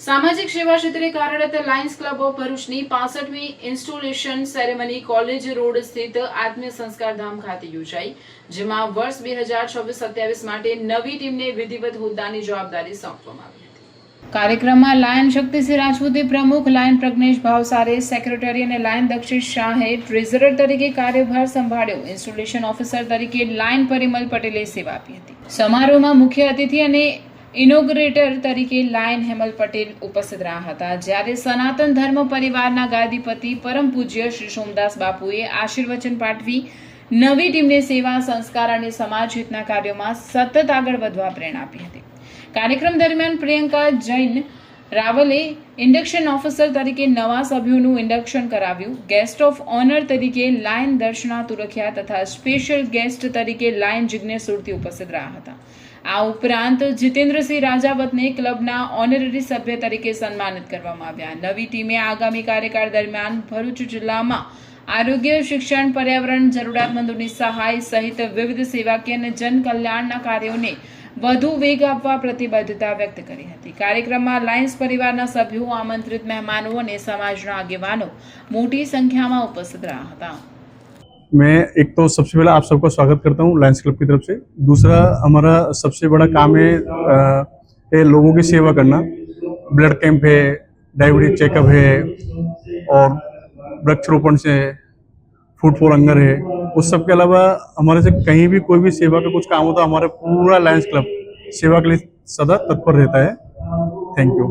સામાજિક સેવા ક્ષેત્રે કાર્યરત લાયન્સ ક્લબ ઓફ ભરૂચની 65મી ઇન્સ્ટોલેશન સેરેમની કોલેજ રોડ સ્થિત આત્મીય સંસ્કાર ધામ ખાતે યોજાઈ, જેમાં વર્ષ 2026-27 માટે નવી ટીમને વિધિવત હોદ્દાની જવાબદારી સોંપવામાં આવી હતી। કાર્યક્રમમાં લાયન શક્તિસિંહ રાજપૂતે પ્રમુખ, લાયન પ્રજ્ઞેશ ભાવસારે સેક્રેટરી અને લાયન દક્ષિત શાહે ટ્રેઝરર તરીકે કાર્યભાર સંભાળ્યો। ઇન્સ્ટોલેશન ઓફિસર તરીકે લાયન પરિમલ પટેલે સેવા આપી હતી। સમારોહમાં મુખ્ય અતિથિ અને ઇનોગ્રેટર તરીકે લાયન હેમલ પટેલ ઉપસ્થિત રહ્યા હતા, જ્યારે સનાતન ધર્મ પરિવારના ગાદીપતિ પરમ પૂજ્ય શ્રી સોમદાસ બાપુએ આશીર્વચન પાઠવી નવી ટીમને સેવા, સંસ્કાર અને સમાજ હિતના કાર્યોમાં સતત આગળ વધવા પ્રેરણા આપી હતી। કાર્યક્રમ દરમિયાન પ્રિયંકા જૈન રાવલે ઇન્ડક્શન ઓફિસર તરીકે નવા સભ્યોનું ઇન્ડક્શન કરાવ્યું। ગેસ્ટ ઓફ ઓનર તરીકે લાયન દર્શના તુરખિયા તથા સ્પેશિયલ ગેસ્ટ તરીકે લાયન જિજ્ઞેશ સુરતી ઉપસ્થિત રહ્યા હતા। આ ઉપરાંત જીતેન્દ્રસિંહ રાજાવતને ક્લબના ઓનરરી સભ્ય તરીકે સન્માનિત કરવામાં આવ્યા। નવી ટીમે આગામી કાર્યકાળ દરમિયાન ભરૂચ જિલ્લામાં આરોગ્ય, શિક્ષણ, પર્યાવરણ, જરૂરિયાતમંદોની સહાય સહિત વિવિધ સેવાકીય અને જનકલ્યાણના કાર્યોને વધુ વેગ આપવા પ્રતિબદ્ધતા વ્યક્ત કરી હતી। કાર્યક્રમમાં લાયન્સ પરિવારના સભ્યો, આમંત્રિત મહેમાનો અને સમાજના આગેવાનો મોટી સંખ્યામાં ઉપસ્થિત રહ્યા હતા। मैं एक तो सबसे पहले आप सबका स्वागत करता हूँ लायंस क्लब की तरफ से। दूसरा, हमारा सबसे बड़ा काम है लोगों की सेवा करना। ब्लड कैंप है, डायबिटीज चेकअप है और वृक्षारोपण से फूड फॉर हंगर है। उस सब के अलावा हमारे से कहीं भी कोई भी सेवा का कुछ काम होता है, हमारा पूरा लायंस क्लब सेवा के लिए सदा तत्पर रहता है। Thank you.